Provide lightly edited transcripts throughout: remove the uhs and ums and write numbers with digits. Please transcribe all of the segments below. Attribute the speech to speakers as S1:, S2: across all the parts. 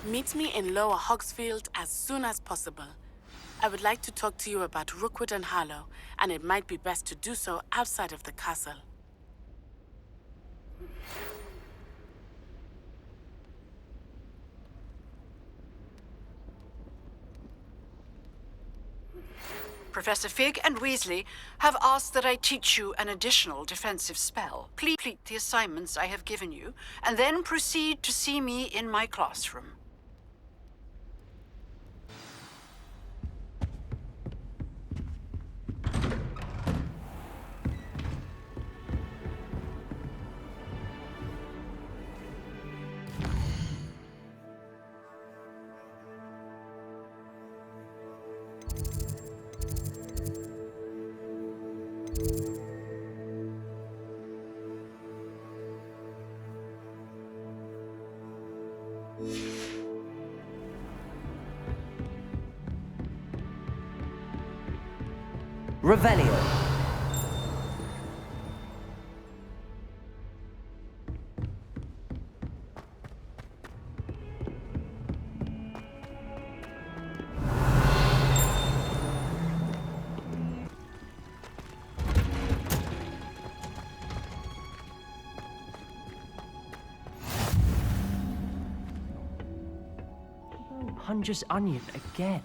S1: Meet me in Lower Hogsfield as soon as possible. I would like to talk to you about Rookwood and Harlow, and it might be best to do so outside of the castle.
S2: Professor Fig and Weasley have asked that I teach you an additional defensive spell. Please complete the assignments I have given you, and then proceed to see me in my classroom.
S3: Revelio. Hunger's onion again.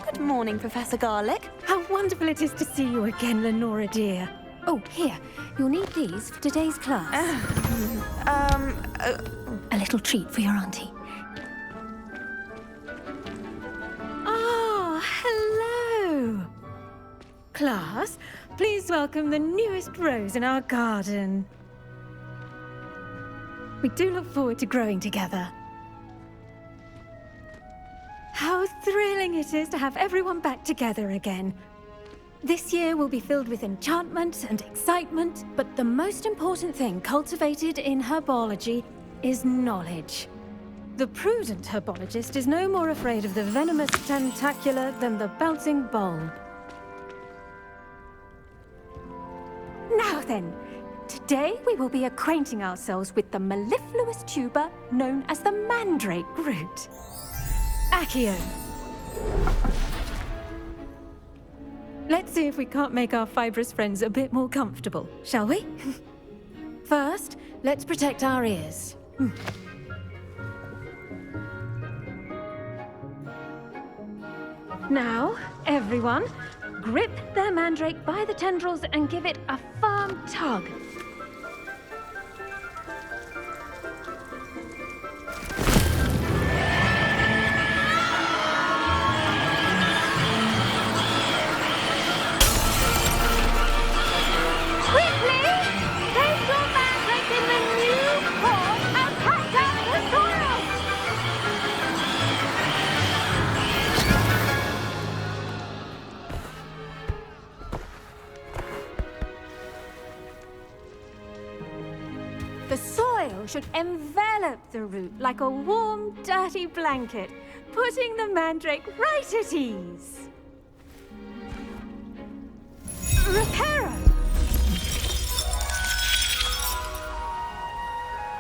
S4: Good morning, Professor Garlick. How wonderful it is to see you again, Lenora dear. Oh, here. You'll need these for today's class. A little treat for your auntie. Ah, hello. Class, please welcome the newest rose in our garden. We do look forward to growing together. How thrilling it is to have everyone back together again. This year will be filled with enchantment and excitement, but the most important thing cultivated in herbology is knowledge. The prudent herbologist is no more afraid of the venomous tentacular than the bouncing bulb. Now then, today we will be acquainting ourselves with the mellifluous tuber known as the mandrake root. Accio. Let's see if we can't make our fibrous friends a bit more comfortable, shall we? First, let's protect our ears. Now, everyone, grip their mandrake by the tendrils and give it a firm tug. The soil should envelop the root like a warm, dirty blanket, putting the mandrake right at ease. Reparo!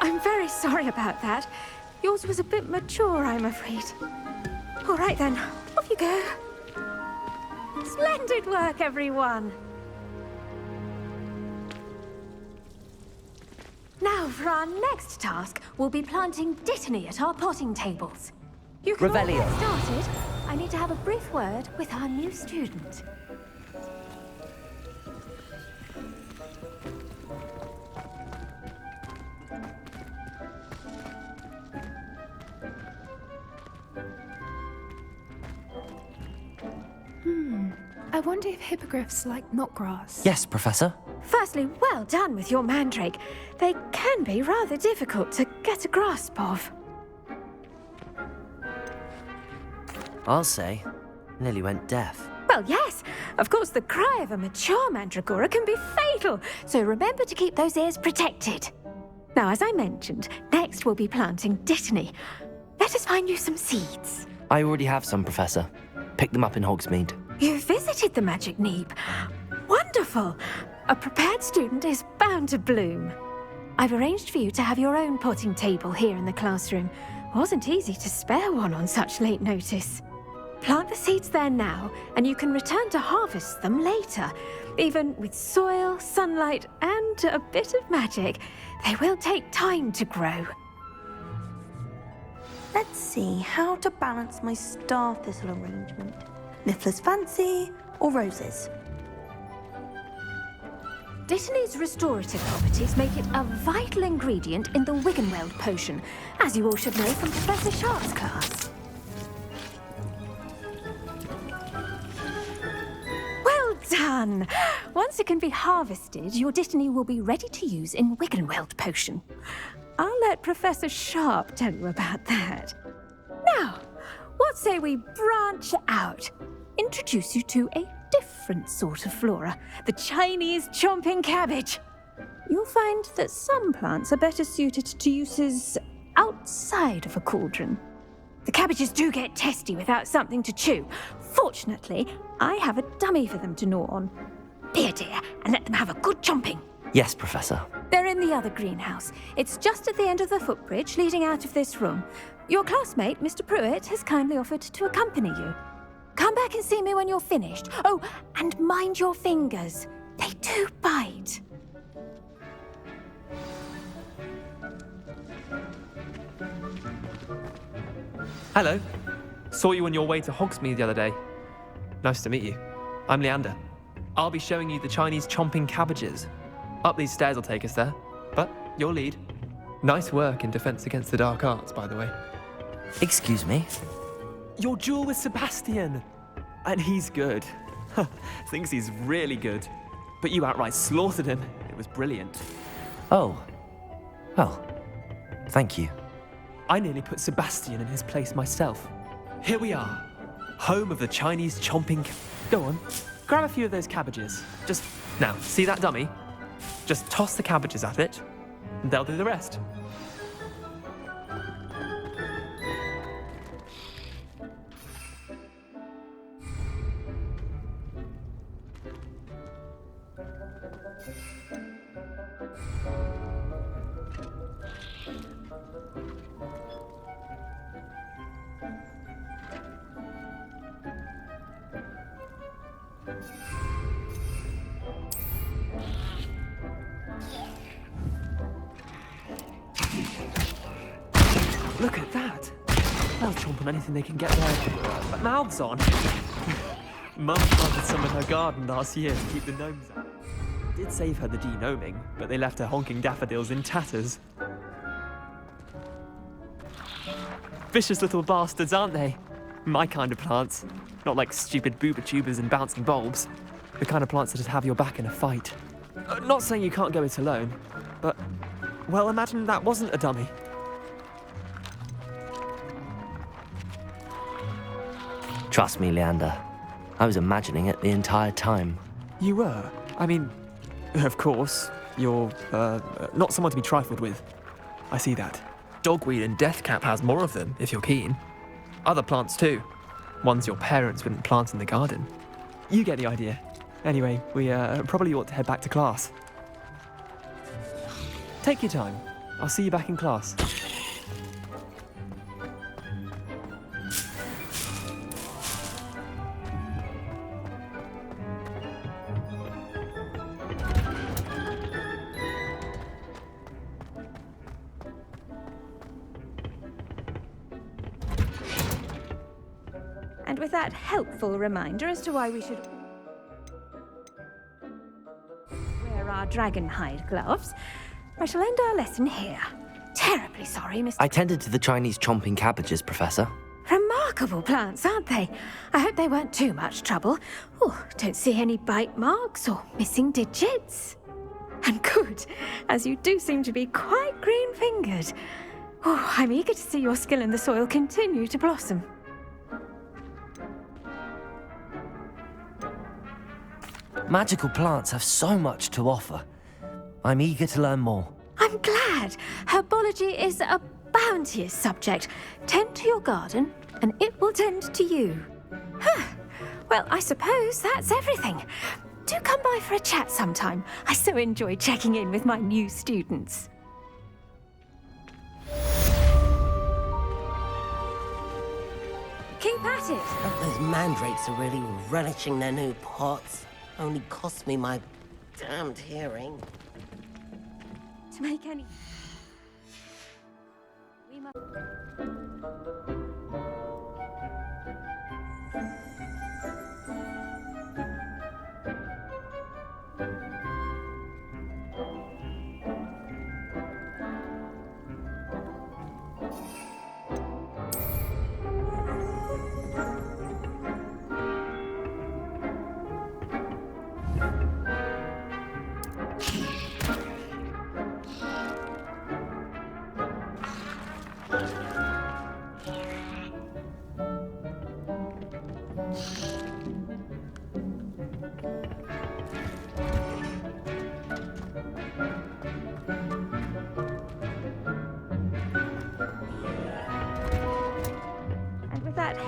S4: I'm very sorry about that. Yours was a bit mature, I'm afraid. All right then, off you go. Splendid work, everyone! Now, for our next task, we'll be planting Dittany at our potting tables. You can all
S3: Revelio.
S4: get started. I need to have a brief word with our new student.
S5: I wonder if hippogriffs like knotgrass.
S3: Yes, Professor.
S4: Firstly, well done with your mandrake. They can be rather difficult to get a grasp of.
S3: I'll say. Nearly went deaf.
S4: Well, yes, Of course, the cry of a mature mandragora can be fatal, so remember to keep those ears protected. Now, as I mentioned, next we'll be planting Dittany. Let us find you some seeds.
S3: I already have some, Professor. Pick them up in Hogsmeade.
S4: You visited the Magic Neep. Wonderful! A prepared student is bound to bloom. I've arranged for you to have your own potting table here in the classroom. Wasn't easy to spare one on such late notice. Plant the seeds there now, and you can return to harvest them later. Even with soil, sunlight, and a bit of magic, they will take time to grow.
S6: Let's see how to balance my star thistle arrangement. Niffler's Fancy or roses?
S4: Dittany's restorative properties make it a vital ingredient in the Wiggenweld potion, as you all should know from Professor Sharp's class. Well done! Once it can be harvested, your Dittany will be ready to use in Wiggenweld potion. I'll let Professor Sharp tell you about that. Now, what say we branch out? Introduce you to a different sort of flora, the Chinese chomping cabbage. You'll find that some plants are better suited to uses outside of a cauldron. The cabbages do get testy without something to chew. Fortunately, I have a dummy for them to gnaw on. Here, dear, and let them have a good chomping.
S3: Yes, Professor.
S4: They're in the other greenhouse. It's just at the end of the footbridge leading out of this room. Your classmate, Mr. Pruitt, has kindly offered to accompany you. Come back and see me when you're finished. Oh, and mind your fingers. They do bite.
S7: Hello. Saw you on your way to Hogsmeade the other day. Nice to meet you. I'm Leander. I'll be showing you the Chinese chomping cabbages. Up these stairs will take us there, but your lead. Nice work in Defense Against the Dark Arts, by the way.
S3: Excuse me?
S7: Your duel with Sebastian! And he's good. Thinks he's really good. But you outright slaughtered him. It was brilliant.
S3: Oh. Well, thank you.
S7: I nearly put Sebastian in his place myself. Here we are. Home of the Chinese chomping... Go on, grab a few of those cabbages. Just... Now, see that dummy? Just toss the cabbages at it, and they'll do the rest. Look at that! They'll chomp on anything they can get their mouths on. Mum planted some in her garden last year to keep the gnomes out. Did save her the de-gnoming, but they left her honking daffodils in tatters. Vicious little bastards, aren't they? My kind of plants. Not like stupid booba tubers and bouncing bulbs. The kind of plants that'd have your back in a fight. Not saying you can't go it alone, but... Well, imagine that wasn't a dummy.
S3: Trust me, Leander. I was imagining it the entire time.
S7: You were? I mean, of course, you're, not someone to be trifled with. I see that. Dogweed and deathcap has more of them, if you're keen. Other plants too. Ones your parents wouldn't plant in the garden. You get the idea. Anyway, we, probably ought to head back to class. Take your time. I'll see you back in class.
S4: And with that helpful reminder as to why we should wear our dragon hide gloves, I shall end our lesson here. Terribly sorry, Mr.
S3: I tended to the Chinese chomping cabbages, Professor.
S4: Remarkable plants, aren't they? I hope they weren't too much trouble. Oh, don't see any bite marks or missing digits. And good, as you do seem to be quite green-fingered. Oh, I'm eager to see your skill in the soil continue to blossom.
S3: Magical plants have so much to offer. I'm eager to learn more.
S4: I'm glad. Herbology is a bounteous subject. Tend to your garden, and it will tend to you. Huh. Well, I suppose that's everything. Do come by for a chat sometime. I so enjoy checking in with my new students. Keep at it.
S8: Those mandrakes are really relishing their new pots. Only cost me my damned hearing.
S4: To make any... We must...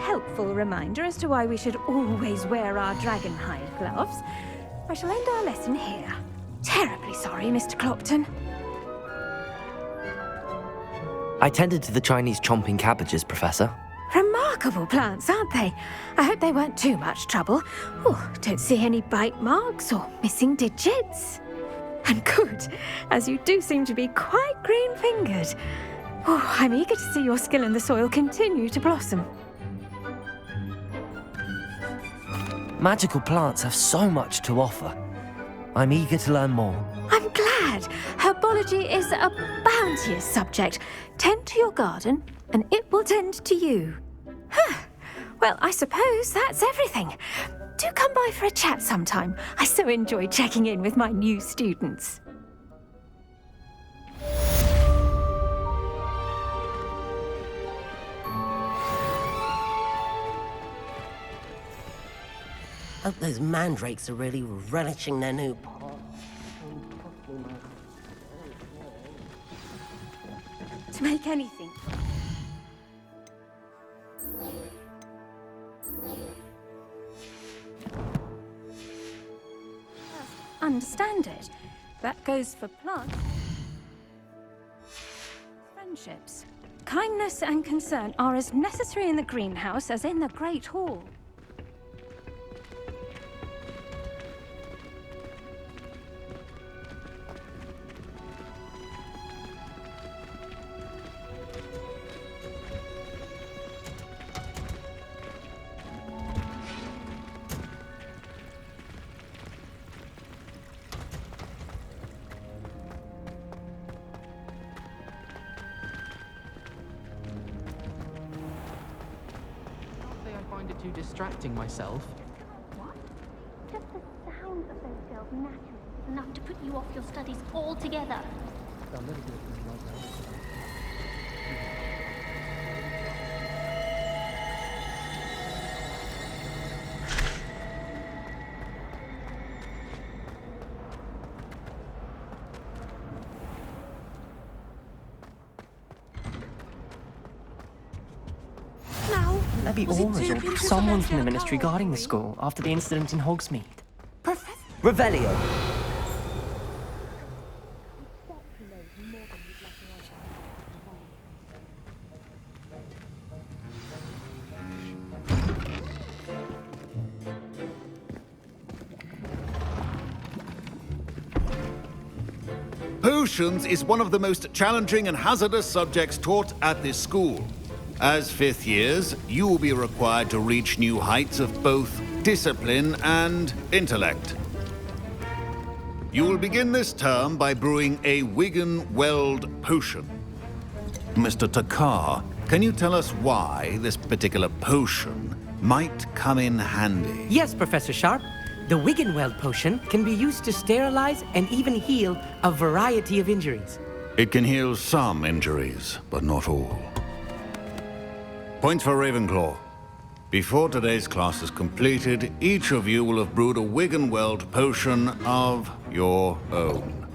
S4: Helpful reminder as to why we should always wear our dragonhide gloves, I shall end our lesson here. Terribly sorry, Mr. Clopton.
S3: I tended to the Chinese chomping cabbages, Professor.
S4: Remarkable plants, aren't they? I hope they weren't too much trouble. Oh, don't see any bite marks or missing digits. And good, as you do seem to be quite green-fingered. Oh, I'm eager to see your skill in the soil continue to blossom.
S3: Magical plants have so much to offer. I'm eager to learn more.
S4: I'm glad. Herbology is a bounteous subject. Tend to your garden, and it will tend to you. Huh. Well, I suppose that's everything. Do come by for a chat sometime. I so enjoy checking in with my new students.
S8: Hope those mandrakes are really relishing their new pot.
S4: To make anything. Understand it. That goes for plants. Friendships. Kindness and concern are as necessary in the greenhouse as in the Great Hall.
S7: Too distracting myself.
S9: What? Just the sound of those girls naturally is enough to put you off your studies altogether.
S10: There be auras or someone from the Ministry guarding the school after the incident in Hogsmeade.
S3: Revelio!
S11: Potions is one of the most challenging and hazardous subjects taught at this school. As fifth years, you will be required to reach new heights of both discipline and intellect. You will begin this term by brewing a Wigan-Weld potion. Mr. Takar, can you tell us why this particular potion might come in handy?
S10: Yes, Professor Sharp. The Wigan-Weld potion can be used to sterilize and even heal a variety of injuries.
S11: It can heal some injuries, but not all. Points for Ravenclaw. Before today's class is completed, each of you will have brewed a Wiggenweld potion of your own.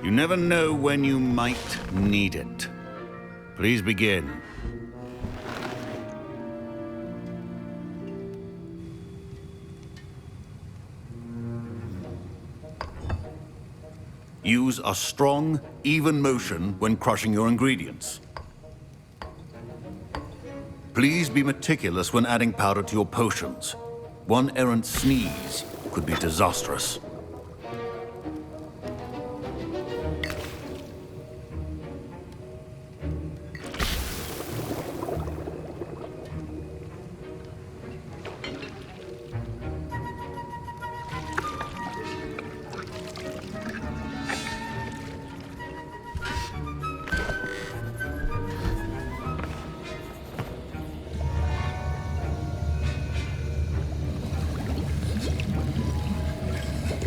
S11: You never know when you might need it. Please begin. Use a strong, even motion when crushing your ingredients. Please be meticulous when adding powder to your potions. One errant sneeze could be disastrous.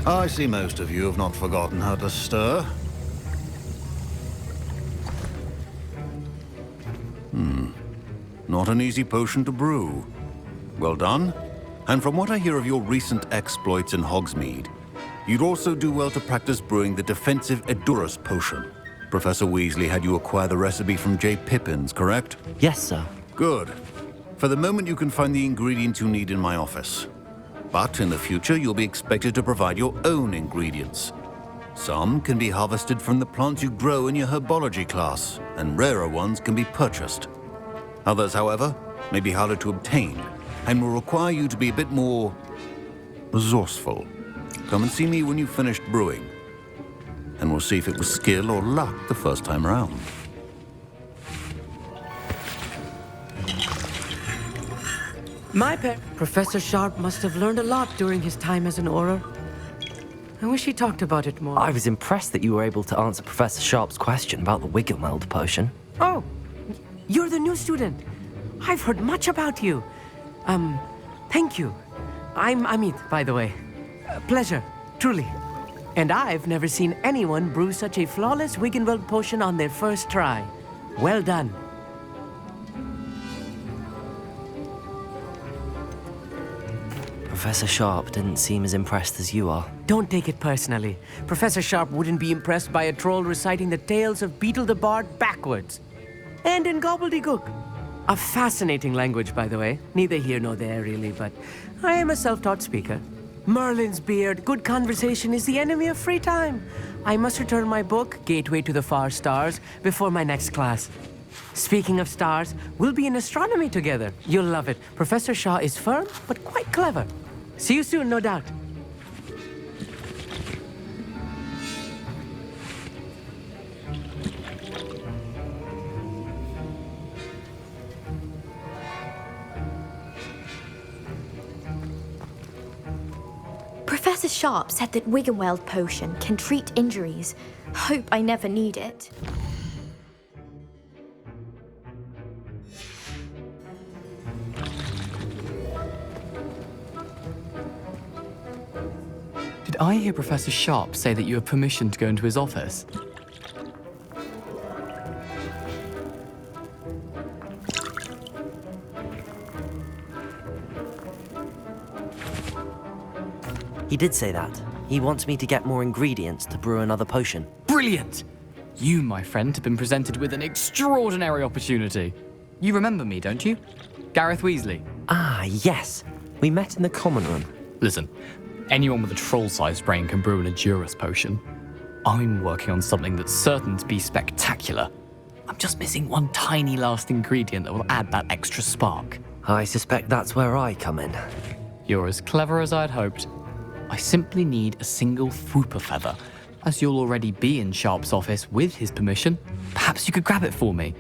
S11: I see most of you have not forgotten how to stir. Not an easy potion to brew. Well done. And from what I hear of your recent exploits in Hogsmeade, you'd also do well to practice brewing the defensive Edurus potion. Professor Weasley had you acquire the recipe from J. Pippin's, correct?
S3: Yes, sir.
S11: Good. For the moment, you can find the ingredients you need in my office. But in the future, you'll be expected to provide your own ingredients. Some can be harvested from the plants you grow in your herbology class, and rarer ones can be purchased. Others, however, may be harder to obtain, and will require you to be a bit more resourceful. Come and see me when you've finished brewing, and we'll see if it was skill or luck the first time around.
S10: Professor Sharp must have learned a lot during his time as an Auror. I wish he talked about it more.
S3: I was impressed that you were able to answer Professor Sharp's question about the Wiggenweld potion.
S10: Oh, you're the new student. I've heard much about you. Thank you. I'm Amit, by the way. Pleasure, truly. And I've never seen anyone brew such a flawless Wiggenweld potion on their first try. Well done.
S3: Professor Sharp didn't seem as impressed as you are.
S10: Don't take it personally. Professor Sharp wouldn't be impressed by a troll reciting the tales of Beetle the Bard backwards. And in gobbledygook. A fascinating language, by the way. Neither here nor there, really, but I am a self-taught speaker. Merlin's beard, good conversation is the enemy of free time. I must return my book, Gateway to the Far Stars, before my next class. Speaking of stars, we'll be in astronomy together. You'll love it. Professor Shaw is firm, but quite clever. See you soon, no doubt.
S12: Professor Sharp said that Wiggenweld potion can treat injuries. Hope I never need it.
S13: Did I hear Professor Sharp say that you have permission to go into his office?
S3: He did say that. He wants me to get more ingredients to brew another potion.
S13: Brilliant! You, my friend, have been presented with an extraordinary opportunity. You remember me, don't you? Gareth Weasley.
S3: Ah, yes. We met in the common room.
S13: Listen, anyone with a troll-sized brain can brew an Edurus potion. I'm working on something that's certain to be spectacular. I'm just missing one tiny last ingredient that will add that extra spark.
S3: I suspect that's where I come in.
S13: You're as clever as I'd hoped. I simply need a single Fwooper feather. As you'll already be in Sharp's office with his permission, perhaps you could grab it for me.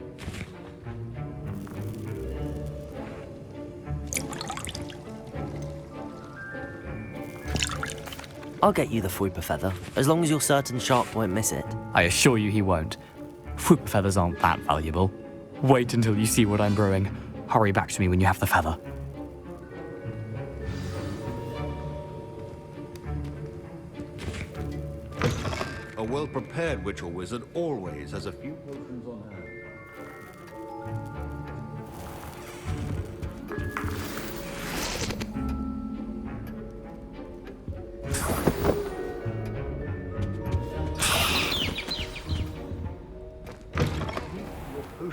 S3: I'll get you the Fwooper feather, as long as you're certain Sharp won't miss it.
S13: I assure you he won't. Fwooper feathers aren't that valuable. Wait until you see what I'm brewing. Hurry back to me when you have the feather.
S11: A well-prepared witch or wizard always has a few potions on hand.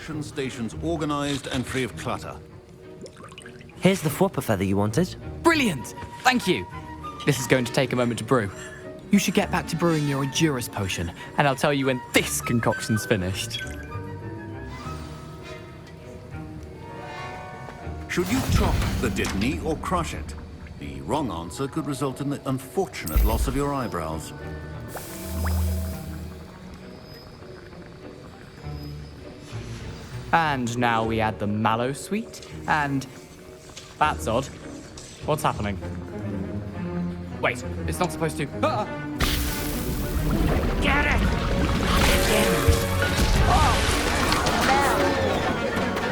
S11: potion stations organized and free of clutter.
S3: Here's the Fwopper feather you wanted.
S13: Brilliant! Thank you. This is going to take a moment to brew. You should get back to brewing your Endurus potion, and I'll tell you when this concoction's finished.
S11: Should you chop the Dittany or crush it? The wrong answer could result in the unfortunate loss of your eyebrows.
S13: And now we add the mallow sweet, and... That's odd. What's happening? Wait, it's not supposed to... Ah!
S9: Get it!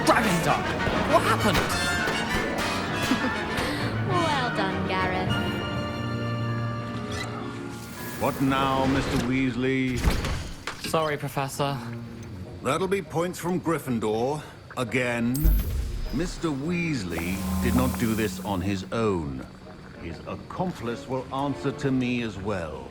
S13: Dragon Duck! What happened?
S12: Well done, Gareth.
S11: What now, Mr. Weasley?
S13: Sorry, Professor.
S11: That'll be points from Gryffindor. Again. Mr. Weasley did not do this on his own. His accomplice will answer to me as well.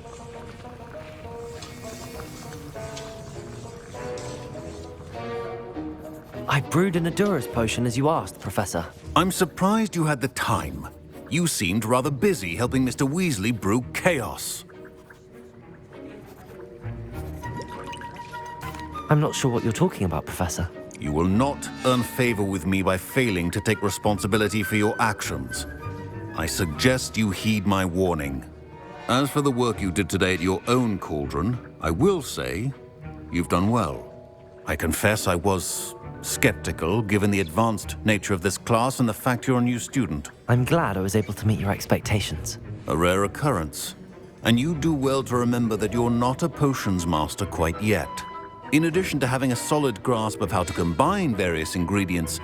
S3: I brewed an Endurus potion as you asked, Professor.
S11: I'm surprised you had the time. You seemed rather busy helping Mr. Weasley brew chaos.
S3: I'm not sure what you're talking about, Professor.
S11: You will not earn favor with me by failing to take responsibility for your actions. I suggest you heed my warning. As for the work you did today at your own cauldron, I will say you've done well. I confess I was skeptical, given the advanced nature of this class and the fact you're a new student.
S3: I'm glad I was able to meet your expectations.
S11: A rare occurrence. And you do well to remember that you're not a potions master quite yet. In addition to having a solid grasp of how to combine various ingredients,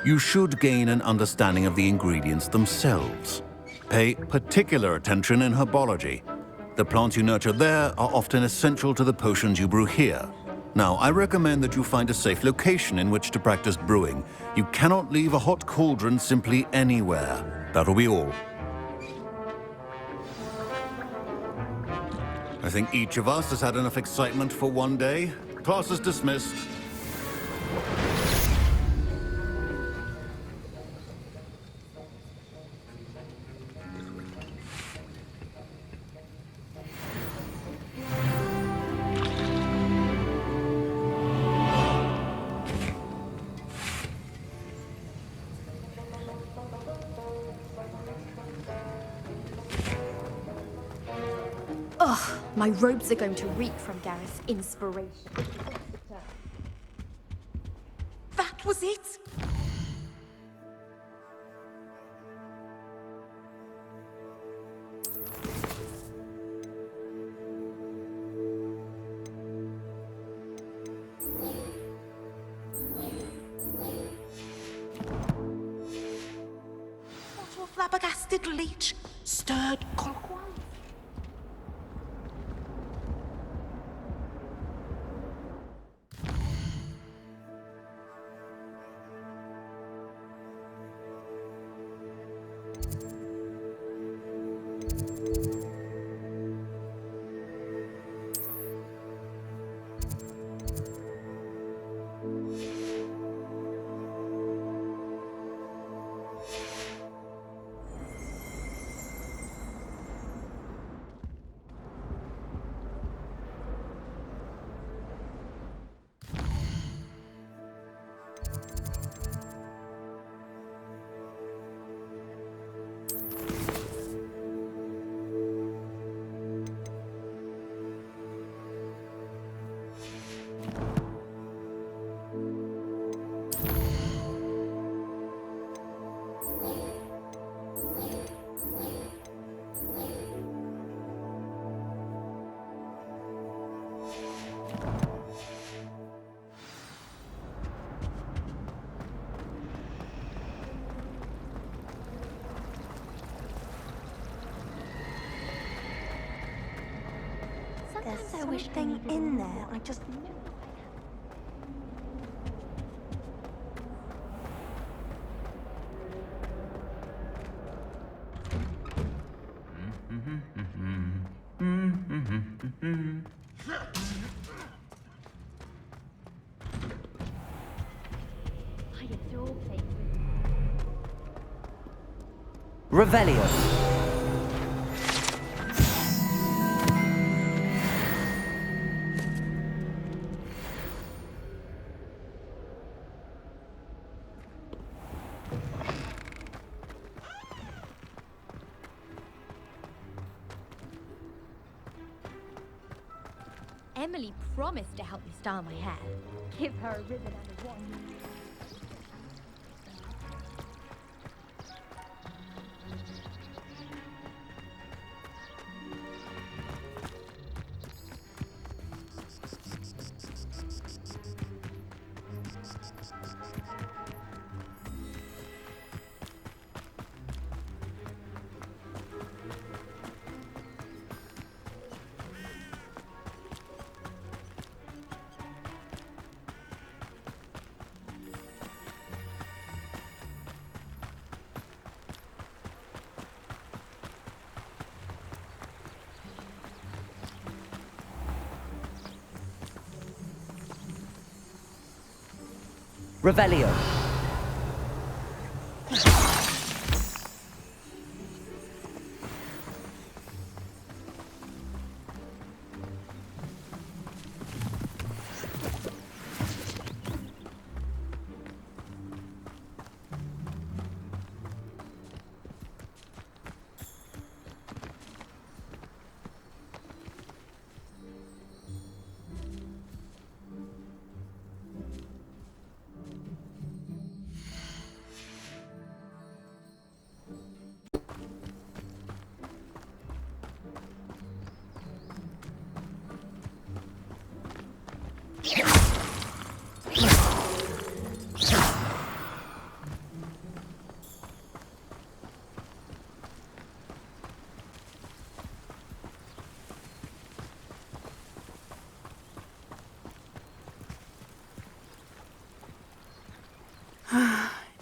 S11: you should gain an understanding of the ingredients themselves. Pay particular attention in herbology. The plants you nurture there are often essential to the potions you brew here. Now, I recommend that you find a safe location in which to practice brewing. You cannot leave a hot cauldron simply anywhere. That'll be all. I think each of us has had enough excitement for one day. Class is dismissed.
S12: Ugh, my robes are going to reek from Gareth's inspiration.
S6: That was it? What a flabbergasted leech, stirred clockwise. There's something in there. I just knew.
S3: Revelio.
S14: Emily promised to help me style my hair. Give her a ribbon and a wand.
S3: Revelio.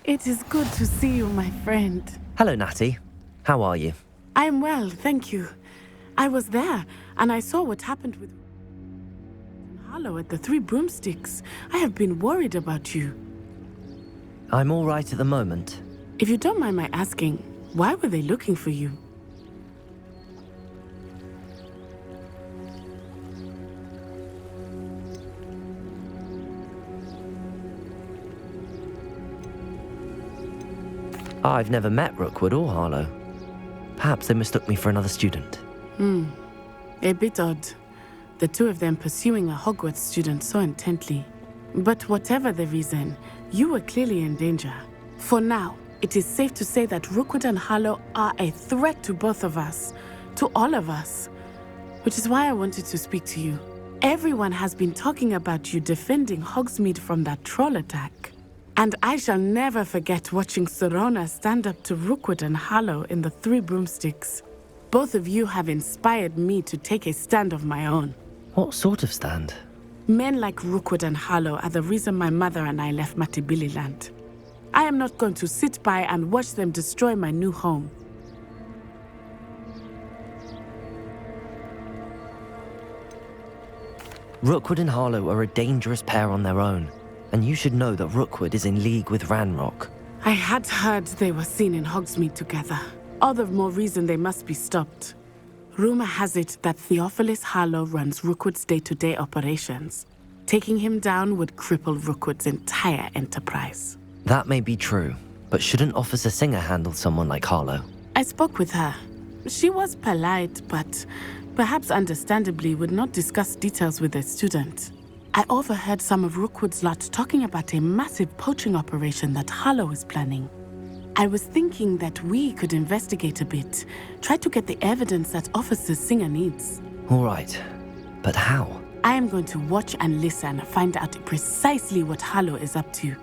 S1: It is good to see you, my friend.
S3: Hello, Natty. How are you?
S1: I'm well, thank you. I was there, and I saw what happened with Harlow at the Three Broomsticks. I have been worried about you.
S3: I'm all right at the moment.
S1: If you don't mind my asking, why were they looking for you?
S3: I've never met Rookwood or Harlow. Perhaps they mistook me for another student.
S1: A bit odd. The two of them pursuing a Hogwarts student so intently. But whatever the reason, you were clearly in danger. For now, it is safe to say that Rookwood and Harlow are a threat to both of us, to all of us. Which is why I wanted to speak to you. Everyone has been talking about you defending Hogsmeade from that troll attack. And I shall never forget watching Sorona stand up to Rookwood and Harlow in the Three Broomsticks. Both of you have inspired me to take a stand of my own.
S3: What sort of stand?
S1: Men like Rookwood and Harlow are the reason my mother and I left Matibili Land. I am not going to sit by and watch them destroy my new home.
S3: Rookwood and Harlow are a dangerous pair on their own, and you should know that Rookwood is in league with Ranrock.
S1: I had heard they were seen in Hogsmeade together. All the more reason they must be stopped. Rumor has it that Theophilus Harlow runs Rookwood's day-to-day operations. Taking him down would cripple Rookwood's entire enterprise.
S3: That may be true, but shouldn't Officer Singer handle someone like Harlow?
S1: I spoke with her. She was polite, but perhaps understandably would not discuss details with a student. I overheard some of Rookwood's lot talking about a massive poaching operation that Harlow is planning. I was thinking that we could investigate a bit, try to get the evidence that Officer Singer needs.
S3: All right, but how?
S1: I am going to watch and listen, find out precisely what Harlow is up to.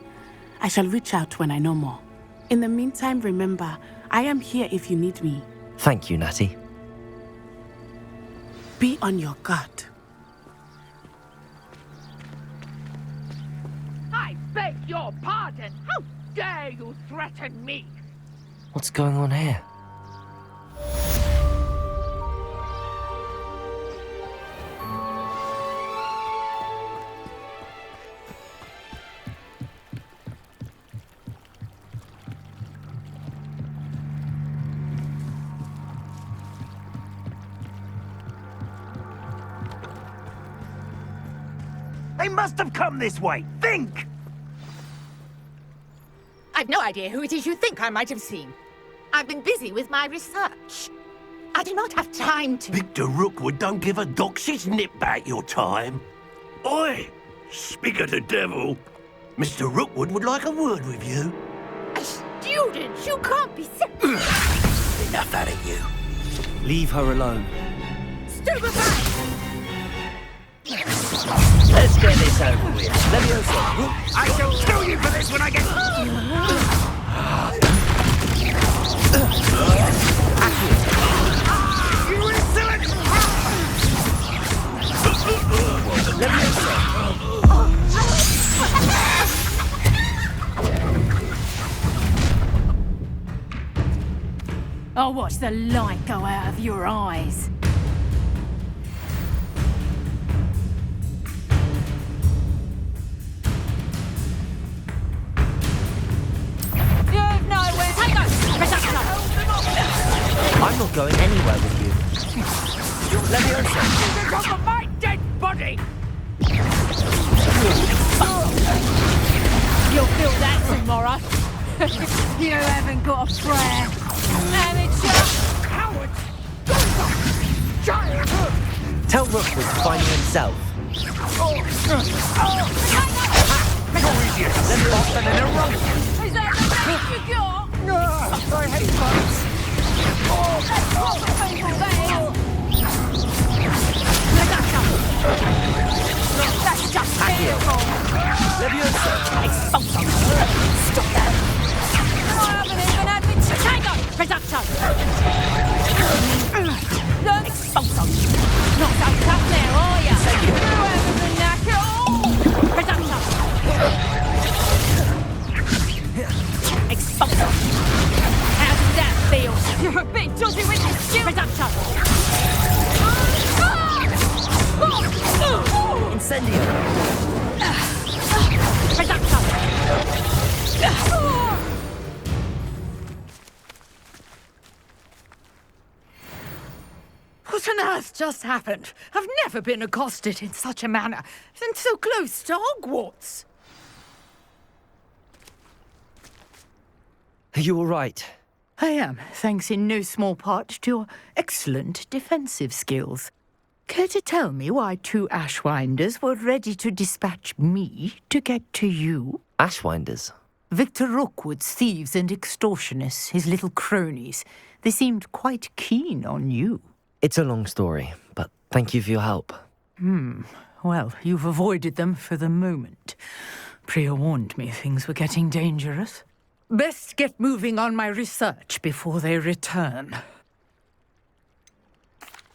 S1: I shall reach out when I know more. In the meantime, remember, I am here if you need me.
S3: Thank you, Natty.
S1: Be on your guard.
S15: I beg your pardon! How dare you threaten me?
S3: What's going on here?
S16: They must have come this way. Think!
S15: I've no idea who it is you think I might have seen. I've been busy with my research. I do not have time to...
S16: Victor Rookwood don't give a doxy's nip back your time. Oi! Speak of the devil. Mr. Rookwood would like a word with you.
S15: A student? You can't be sick.
S16: Enough out of you.
S3: Leave her alone.
S15: Stupefy!
S16: Let's get this over with.
S3: Leviosa!
S16: I shall kill you for this when I get... You insolent!
S17: I'll watch the light go out of your eyes. You've nowhere to go!
S3: I'm not going anywhere with you. Leviosa!
S15: Get off of my dead body!
S17: You'll feel that tomorrow. You haven't got a prayer. Amateur!
S15: Cowards! Child!
S3: Tell Rookwood to find you himself.
S15: Boston in a row!
S17: Is that the best you got?
S15: I hate bugs!
S17: That's what the people there! That's just terrible!
S3: Leviosa!
S17: Expulso! Stop that! I haven't even had my tango! Reducto! Expulso! Not so tough there, are ya? You haven't been knack at all! Reducto! Expulso! How does that feel? You're a bit dodgy with this shit! Reducto!
S3: Incendio!
S17: Reducto!
S15: What on earth just happened? I've never been accosted in such a manner, and so close to Hogwarts.
S3: Are you all right?
S15: I am, thanks in no small part to your excellent defensive skills. Care to tell me why 2 Ashwinders were ready to dispatch me to get to you?
S3: Ashwinders?
S15: Victor Rookwood's thieves and extortionists, his little cronies. They seemed quite keen on you.
S3: It's a long story, but thank you for your help.
S15: Well, you've avoided them for the moment. Priya warned me things were getting dangerous. Best get moving on my research before they return.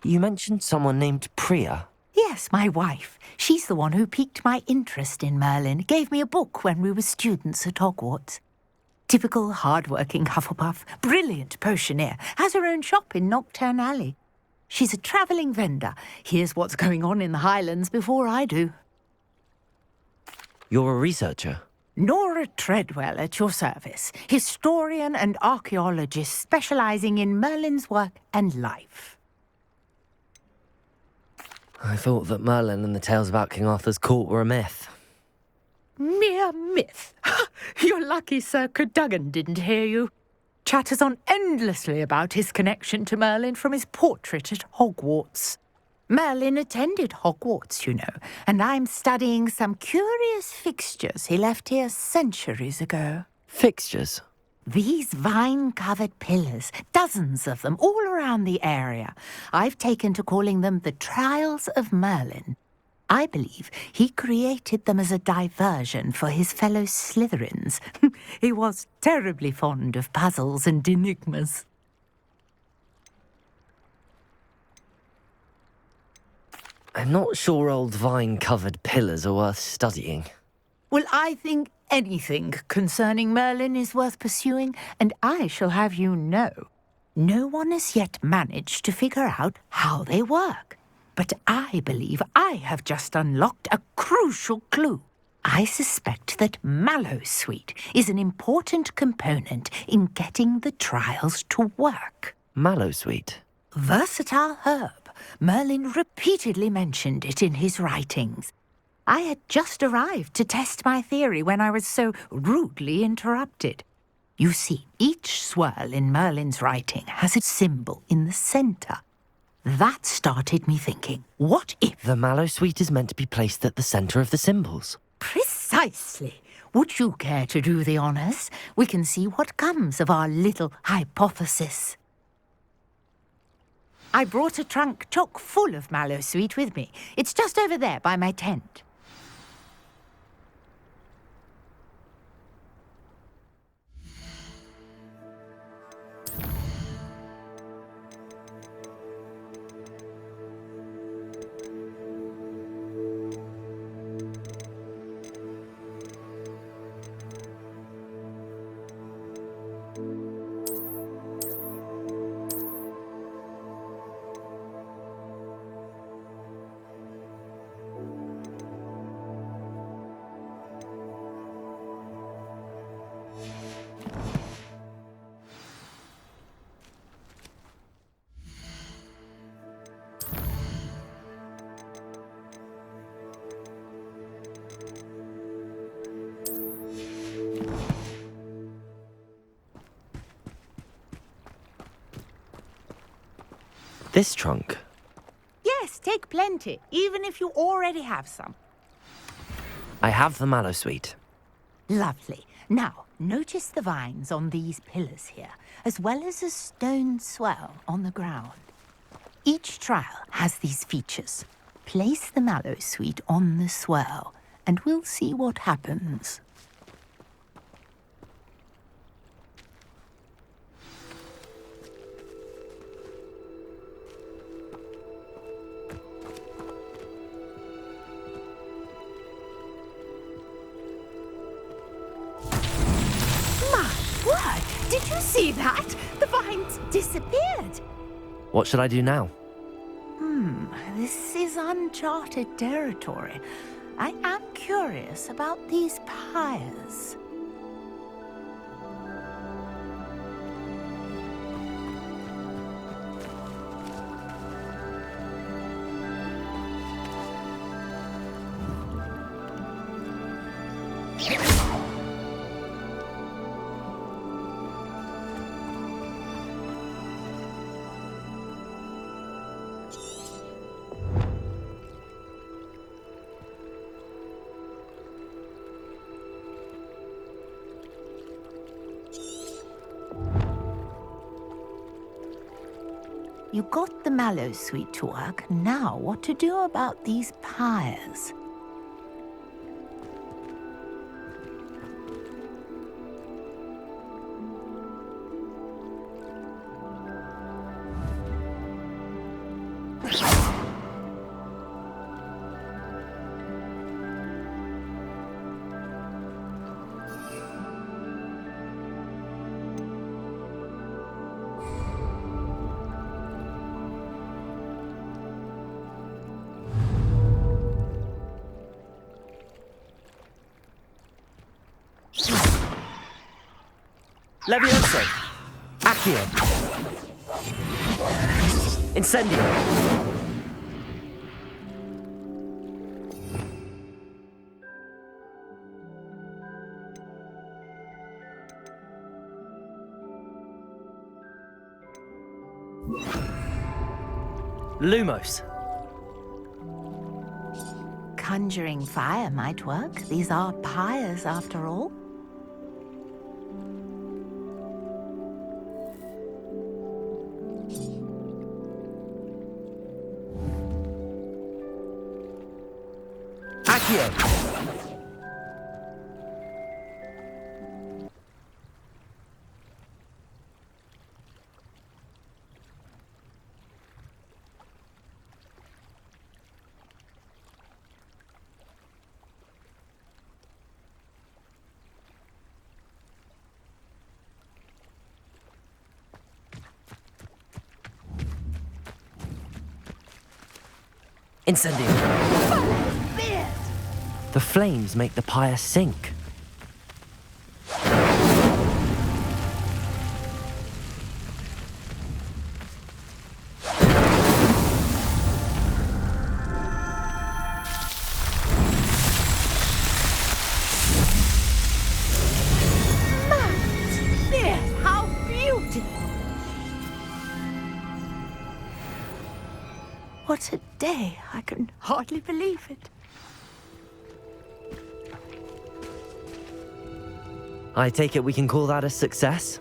S3: You mentioned someone named Priya.
S15: Yes, my wife. She's the one who piqued my interest in Merlin. Gave me a book when we were students at Hogwarts. Typical hard-working Hufflepuff, brilliant potioneer, has her own shop in Knockturn Alley. She's a travelling vendor. Hears what's going on in the Highlands before I do.
S3: You're a researcher?
S15: Nora Treadwell at your service. Historian and archaeologist specialising in Merlin's work and life.
S3: I thought that Merlin and the tales about King Arthur's court were a myth.
S15: Mere myth. You're lucky Sir Cadogan didn't hear you. Chatters on endlessly about his connection to Merlin from his portrait at Hogwarts. Merlin attended Hogwarts, you know, and I'm studying some curious fixtures he left here centuries ago.
S3: Fixtures?
S15: These vine-covered pillars, dozens of them, all around the area. I've taken to calling them the Trials of Merlin. I believe he created them as a diversion for his fellow Slytherins. He was terribly fond of puzzles and enigmas.
S3: I'm not sure old vine-covered pillars are worth studying.
S15: Well, I think anything concerning Merlin is worth pursuing, and I shall have you know, no one has yet managed to figure out how they work. But I believe I have just unlocked a crucial clue. I suspect that Mallowsweet is an important component in getting the trials to work.
S3: Mallowsweet?
S15: Versatile herb. Merlin repeatedly mentioned it in his writings. I had just arrived to test my theory when I was so rudely interrupted. You see, each swirl in Merlin's writing has its symbol in the center. That started me thinking, what if...
S3: The mallow sweet is meant to be placed at the center of the symbols.
S15: Precisely. Would you care to do the honors? We can see what comes of our little hypothesis. I brought a trunk chock full of mallow sweet with me. It's just over there by my tent.
S3: This trunk?
S15: Yes, take plenty, even if you already have some.
S3: I have the mallow sweet.
S15: Lovely. Now, notice the vines on these pillars here, as well as a stone swell on the ground. Each trial has these features. Place the mallow sweet on the swell, and we'll see what happens.
S4: Did you see that? The vines disappeared.
S3: What should I do now?
S15: This is uncharted territory. I am curious about these pyres. You got the mallow sweet to work. Now, what to do about these pyres?
S3: Levioso! Accio! Incendio! Lumos!
S15: Conjuring fire might work. These are pyres after all.
S3: Incendio! The flames make the pyre sink.
S15: What a day. I can hardly believe it.
S3: I take it we can call that a success?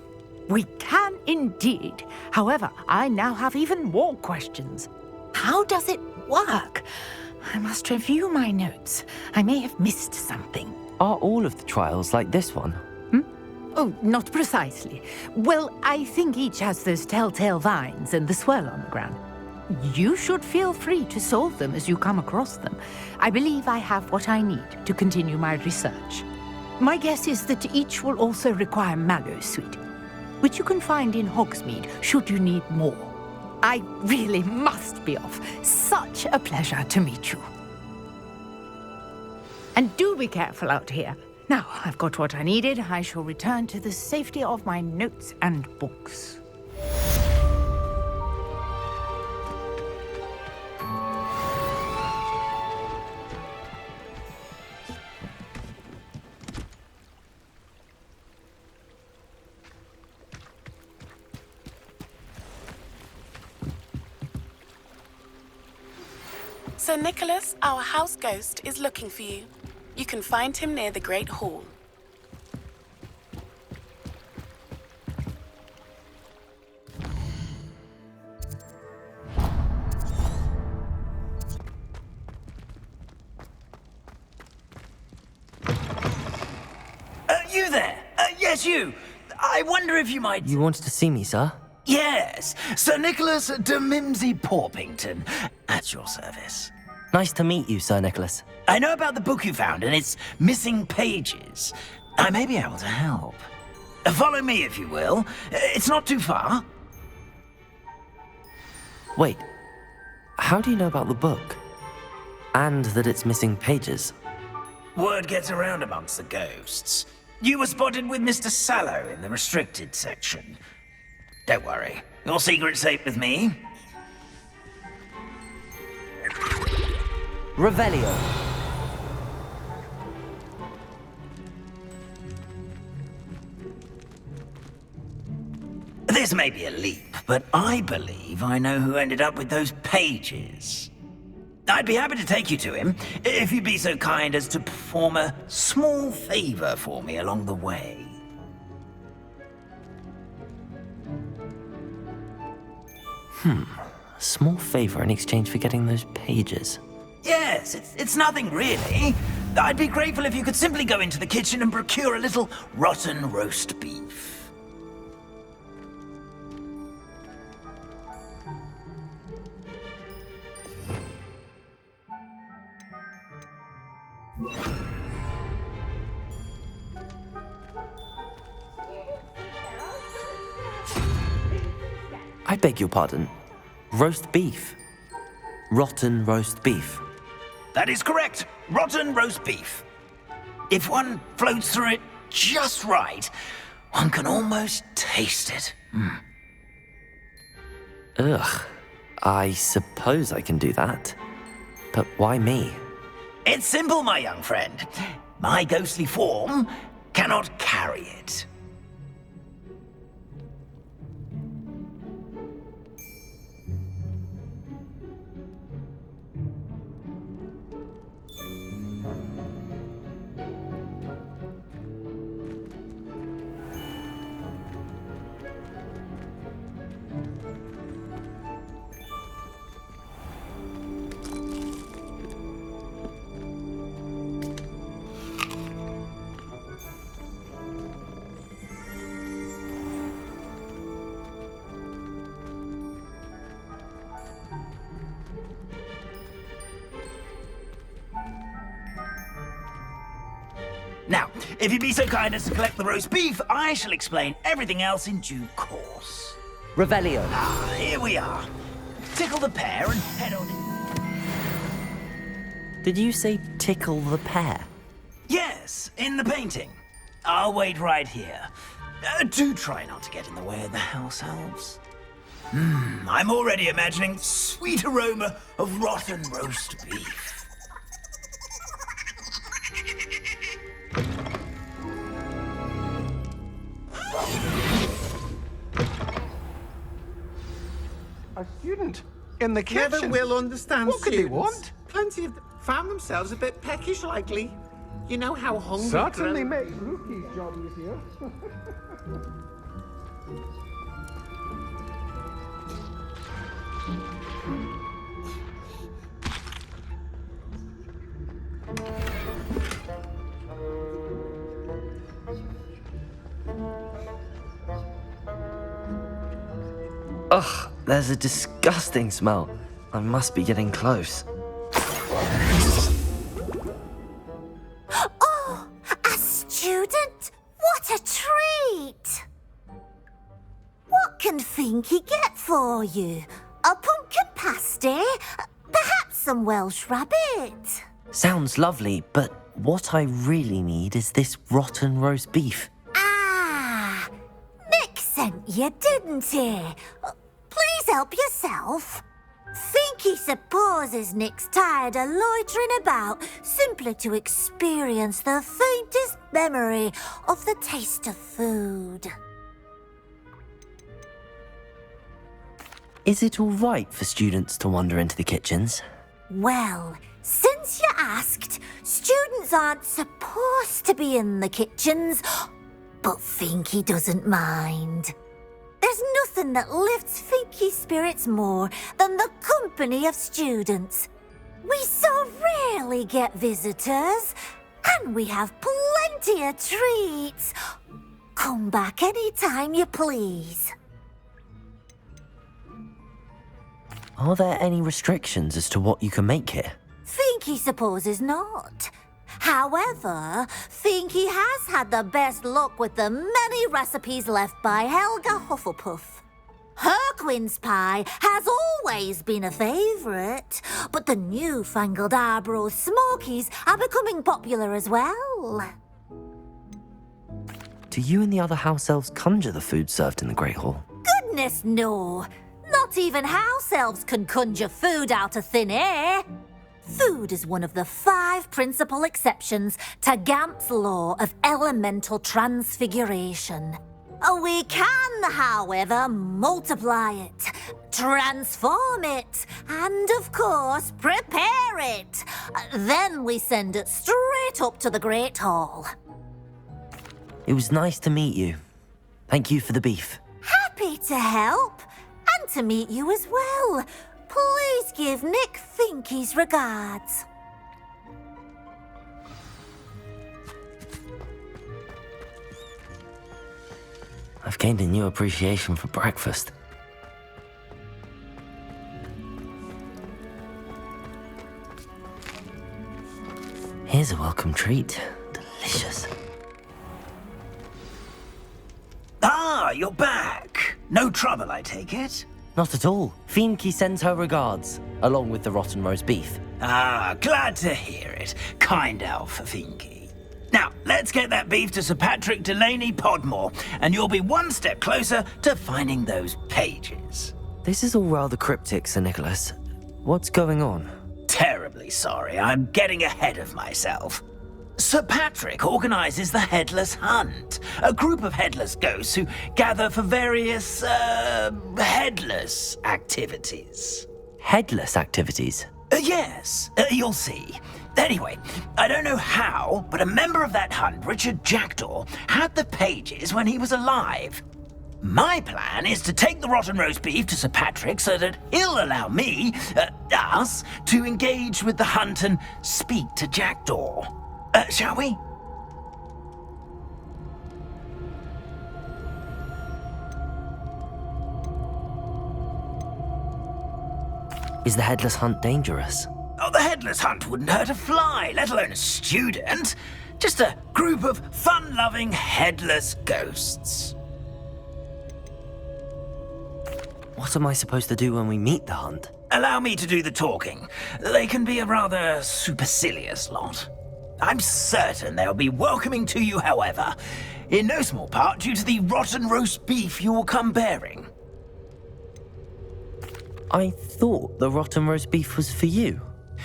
S15: We can indeed. However, I now have even more questions. How does it work? I must review my notes. I may have missed something.
S3: Are all of the trials like this one?
S15: Oh, not precisely. Well, I think each has those telltale vines and the swirl on the ground. You should feel free to solve them as you come across them. I believe I have what I need to continue my research. My guess is that each will also require mallow sweet, which you can find in Hogsmeade should you need more. I really must be off. Such a pleasure to meet you. And do be careful out here. Now, I've got what I needed. I shall return to the safety of my notes and books.
S1: Sir Nicholas, our house ghost, is looking for you. You can find him near the Great Hall.
S18: You there? Yes, you. I wonder if you might...
S3: You wanted to see me, sir?
S18: Yes, Sir Nicholas de Mimsy Porpington, at your service.
S3: Nice to meet you, Sir Nicholas.
S18: I know about the book you found and its missing pages. I may be able to help. Follow me, if you will. It's not too far.
S3: Wait, how do you know about the book? And that it's missing pages?
S18: Word gets around amongst the ghosts. You were spotted with Mr. Sallow in the restricted section. Don't worry, your secret's safe with me.
S3: Revelio.
S18: This may be a leap, but I believe I know who ended up with those pages. I'd be happy to take you to him, if you'd be so kind as to perform a small favor for me along the way.
S3: A small favor in exchange for getting those pages.
S18: Yes, it's nothing really. I'd be grateful if you could simply go into the kitchen and procure a little rotten roast beef.
S3: I beg your pardon. Roast beef. Rotten roast beef.
S18: That is correct. Rotten roast beef. If one floats through it just right, one can almost taste it.
S3: Ugh. I suppose I can do that. But why me?
S18: It's simple, my young friend. My ghostly form cannot carry it. Now, if you'd be so kind as to collect the roast beef, I shall explain everything else in due course.
S3: Revelio.
S18: Here we are. Tickle the pear and head on in.
S3: Did you say tickle the pear?
S18: Yes, in the painting. I'll wait right here. Do try not to get in the way of the house elves. I'm already imagining sweet aroma of rotten roast beef.
S19: A student? In the kitchen?
S20: Never will understand
S19: What could they
S20: students.
S19: want?
S20: Plenty of them found themselves a bit peckish lately. You know how hungry...
S19: Certainly make Rookie's job easier.
S3: Ugh, there's a disgusting smell. I must be getting close.
S21: Oh, a student? What a treat! What can Finky get for you? A pumpkin pasty? Perhaps some Welsh rabbit?
S3: Sounds lovely, but what I really need is this rotten roast beef.
S21: Ah, Nick sent you, didn't he? Please help yourself. Finky supposes Nick's tired of loitering about simply to experience the faintest memory of the taste of food.
S3: Is it all right for students to wander into the kitchens?
S21: Well, since you asked, students aren't supposed to be in the kitchens, but Finky doesn't mind. There's nothing that lifts Finky's spirits more than the company of students. We so rarely get visitors, and we have plenty of treats. Come back any time you please.
S3: Are there any restrictions as to what you can make here?
S21: Finky supposes not. However, Finky has had the best luck with the many recipes left by Helga Hufflepuff. Her quince pie has always been a favourite, but the newfangled Arborough Smokies are becoming popular as well.
S3: Do you and the other house elves conjure the food served in the Great Hall?
S21: Goodness no! Not even house elves can conjure food out of thin air. Food is one of the 5 principal exceptions to Gamp's law of elemental transfiguration. We can, however, multiply it, transform it, and, of course, prepare it. Then we send it straight up to the Great Hall.
S3: It was nice to meet you. Thank you for the beef.
S21: Happy to help, and to meet you as well. Please give Nick Finky's regards.
S3: I've gained a new appreciation for breakfast. Here's a welcome treat. Delicious.
S18: Ah, you're back. No trouble, I take it?
S3: Not at all. Finky sends her regards, along with the rotten roast beef.
S18: Ah, glad to hear it. Kind elf, Finky. Now, let's get that beef to Sir Patrick Delaney Podmore, and you'll be one step closer to finding those pages.
S3: This is all rather cryptic, Sir Nicholas. What's going on?
S18: Terribly sorry, I'm getting ahead of myself. Sir Patrick organises the Headless Hunt, a group of headless ghosts who gather for various, headless activities.
S3: Headless activities?
S18: Yes, you'll see. Anyway, I don't know how, but a member of that hunt, Richard Jackdaw, had the pages when he was alive. My plan is to take the rotten roast beef to Sir Patrick so that he'll allow me, us, to engage with the hunt and speak to Jackdaw. Shall we?
S3: Is the Headless Hunt dangerous?
S18: Oh, the Headless Hunt wouldn't hurt a fly, let alone a student. Just a group of fun-loving headless ghosts.
S3: What am I supposed to do when we meet the hunt?
S18: Allow me to do the talking. They can be a rather supercilious lot. I'm certain they'll be welcoming to you, however, in no small part due to the rotten roast beef you will come bearing.
S3: I thought the rotten roast beef was for you.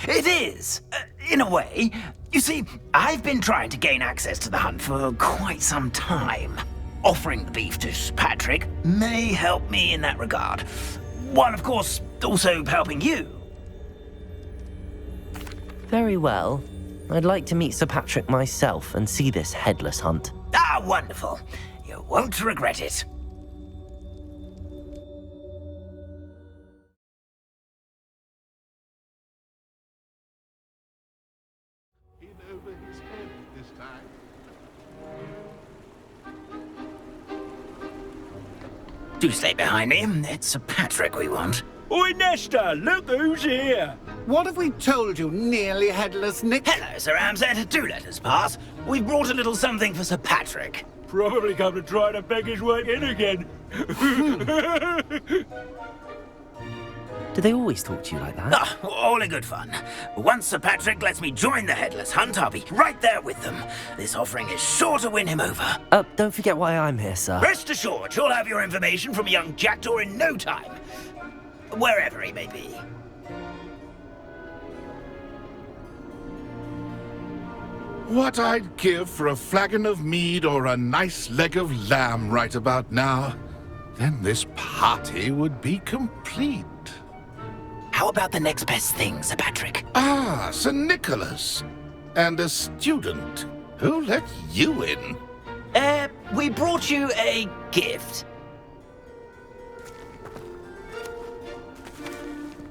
S18: It is, in a way. You see, I've been trying to gain access to the hunt for quite some time. Offering the beef to Patrick may help me in that regard. While, of course, also helping you.
S3: Very well. I'd like to meet Sir Patrick myself and see this headless hunt.
S18: Ah, wonderful. You won't regret it.
S2: Over his head this time.
S18: Do stay behind me. It's Sir Patrick we want.
S20: Oi, Nesta, look who's here. What have we told you, nearly headless Nick?
S18: Hello, Sir Ramsay. Do let us pass. We've brought a little something for Sir Patrick.
S20: Probably come to try to beg his way in again.
S3: Do they always talk to you like that?
S18: Ah, all in good fun. Once Sir Patrick lets me join the Headless Hunt, I'll be right there with them. This offering is sure to win him over.
S3: Don't forget why I'm here, sir.
S18: Rest assured, you'll have your information from young Jackdaw in no time. Wherever he may be.
S2: What I'd give for a flagon of mead or a nice leg of lamb right about now. Then this party would be complete.
S18: How about the next best thing, Sir Patrick?
S2: Ah, Sir Nicholas. And a student. Who let you in?
S18: We brought you a gift.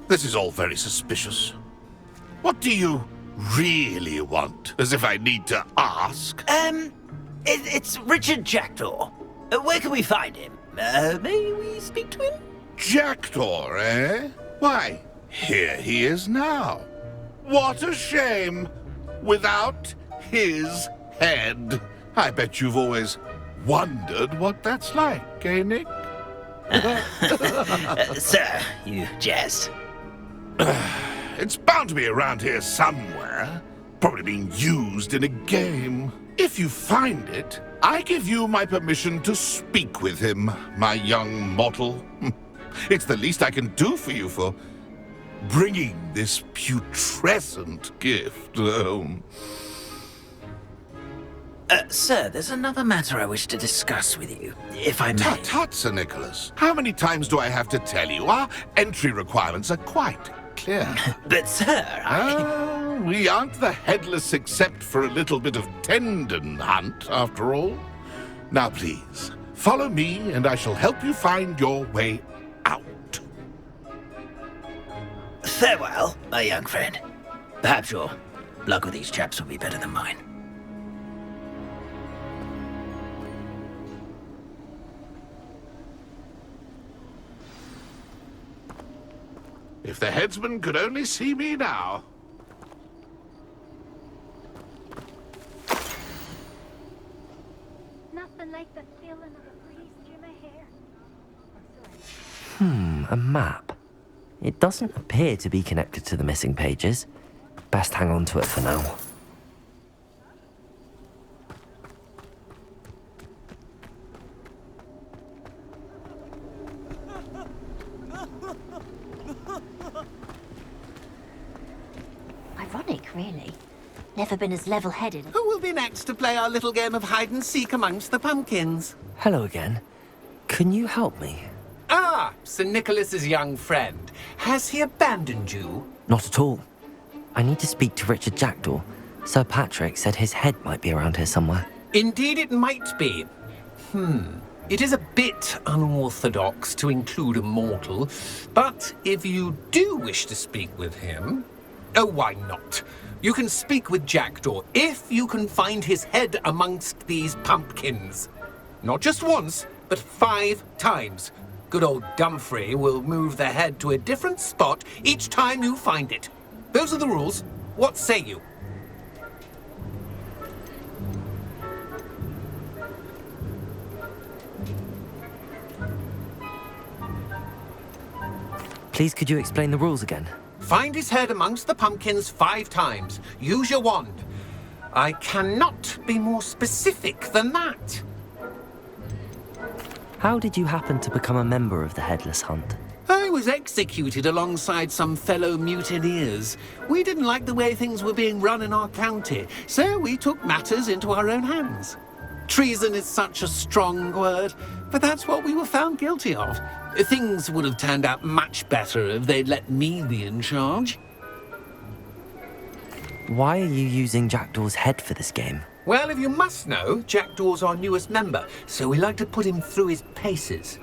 S2: This is all very suspicious. What do you really want? As if I need to ask.
S18: It's Richard Jackdaw. Where can we find him? May we speak to him?
S2: Jackdaw, eh? Why, here he is now. What a shame. Without his head. I bet you've always wondered what that's like, eh, Nick?
S18: Sir, you jest.
S2: It's bound to be around here somewhere. Probably being used in a game. If you find it, I give you my permission to speak with him, my young mortal. It's the least I can do for you for bringing this putrescent gift home.
S18: Sir, there's another matter I wish to discuss with you, if I may.
S2: Tut, tut, Sir Nicholas. How many times do I have to tell you? Our entry requirements are quite clear.
S18: But, sir,
S2: we aren't the headless except for a little bit of tendon hunt, after all. Now, please, follow me, and I shall help you find your way out.
S18: Farewell, my young friend. Perhaps your luck with these chaps will be better than mine.
S2: If the headsman could only see me now.
S9: Nothing like the feeling of a breeze through my hair.
S3: A map. It doesn't appear to be connected to the missing pages. Best hang on to it for now.
S21: Ironic, really. Never been as level-headed.
S20: Who will be next to play our little game of hide-and-seek amongst the pumpkins?
S3: Hello again. Can you help me?
S20: Ah, Sir Nicholas's young friend. Has he abandoned you?
S3: Not at all. I need to speak to Richard Jackdaw. Sir Patrick said his head might be around here somewhere.
S20: Indeed it might be. It is a bit unorthodox to include a mortal, but if you do wish to speak with him... Oh, why not? You can speak with Jackdaw if you can find his head amongst these pumpkins. Not just once, but 5 times. Good old Dumfrey will move the head to a different spot each time you find it. Those are the rules. What say you?
S3: Please, could you explain the rules again?
S20: Find his head amongst the pumpkins 5 times. Use your wand. I cannot be more specific than that.
S3: How did you happen to become a member of the Headless Hunt?
S20: I was executed alongside some fellow mutineers. We didn't like the way things were being run in our county, so we took matters into our own hands. Treason is such a strong word, but that's what we were found guilty of. Things would have turned out much better if they'd let me be in charge.
S3: Why are you using Jackdaw's head for this game?
S20: Well, if you must know, Jackdaw's our newest member, so we like to put him through his paces.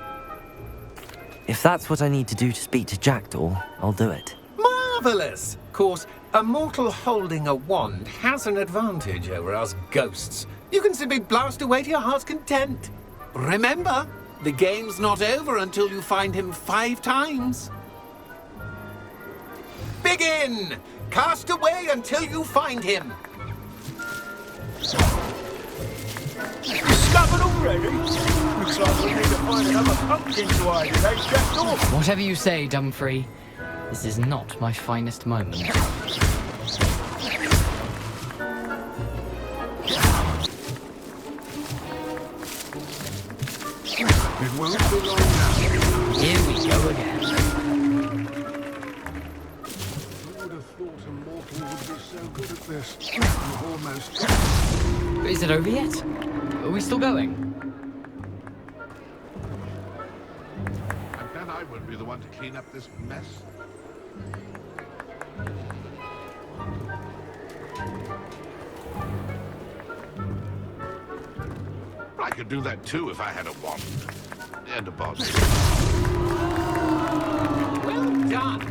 S3: If that's what I need to do to speak to Jackdaw, I'll do it.
S20: Marvellous! Of course, a mortal holding a wand has an advantage over us ghosts. You can simply blast away to your heart's content. Remember, the game's not over until you find him 5 times. Begin! Cast away until you find him.
S16: Discovered already? Looks like we need to find another pumpkin to hide in, eh, Jackdaw?
S13: Whatever you say, Dumfrey. This is not my finest moment.
S2: It won't be long now.
S13: Here we go again.
S2: Who would have thought a mortal would be so good at this? You've almost...
S13: Is it over yet? Are we still going?
S2: And then I won't be the one to clean up this mess. I could do that too if I had a wand. And a body.
S20: Well done!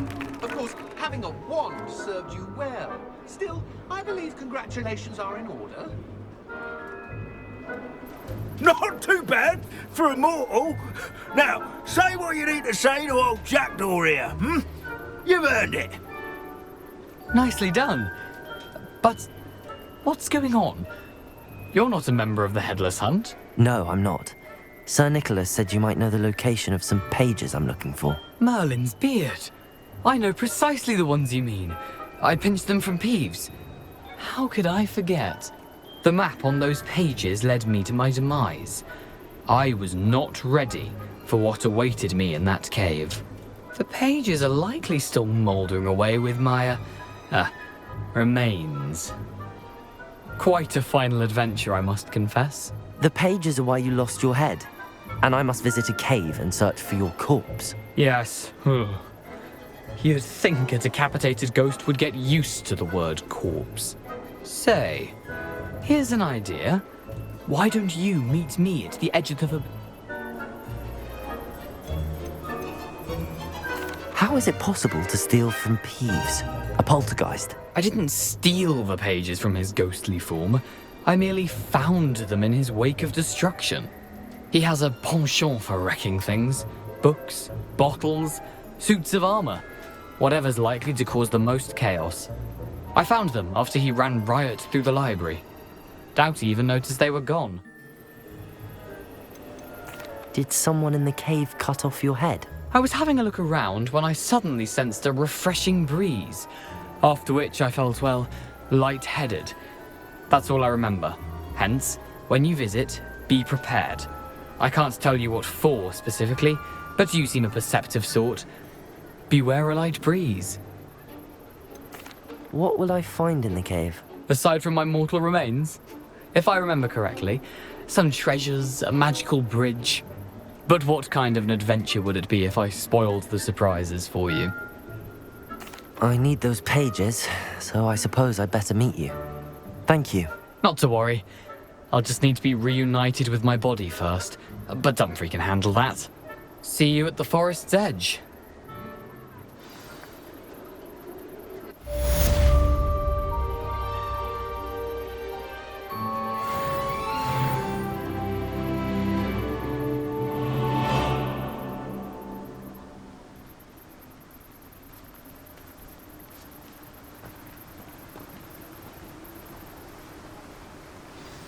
S20: Of course, having a wand served you well. Still, I believe congratulations are in order.
S16: Not too bad for a mortal. Now, say what you need to say to old Jackdaw here, hmm? You've earned it.
S13: Nicely done. But what's going on? You're not a member of the Headless Hunt.
S3: No, I'm not. Sir Nicholas said you might know the location of some pages I'm looking for.
S13: Merlin's beard. I know precisely the ones you mean. I pinched them from Peeves. How could I forget? The map on those pages led me to my demise. I was not ready for what awaited me in that cave. The pages are likely still mouldering away with my, remains. Quite a final adventure, I must confess.
S3: The pages are why you lost your head, and I must visit a cave and search for your corpse.
S13: Yes. You'd think a decapitated ghost would get used to the word corpse. Say, here's an idea. Why don't you meet me at the edge of the...
S3: How is it possible to steal from Peeves, a poltergeist?
S13: I didn't steal the pages from his ghostly form. I merely found them in his wake of destruction. He has a penchant for wrecking things. Books, bottles, suits of armor. Whatever's likely to cause the most chaos. I found them after he ran riot through the library. Doubt he even noticed they were gone.
S3: Did someone in the cave cut off your head?
S13: I was having a look around when I suddenly sensed a refreshing breeze, after which I felt, well, lightheaded. That's all I remember. Hence, when you visit, be prepared. I can't tell you what for specifically, but you seem a perceptive sort. Beware a light breeze.
S3: What will I find in the cave?
S13: Aside from my mortal remains? If I remember correctly, some treasures, a magical bridge. But what kind of an adventure would it be if I spoiled the surprises for you?
S3: I need those pages, so I suppose I'd better meet you. Thank you.
S13: Not to worry. I'll just need to be reunited with my body first. But Dumfrey can handle that. See you at the forest's edge.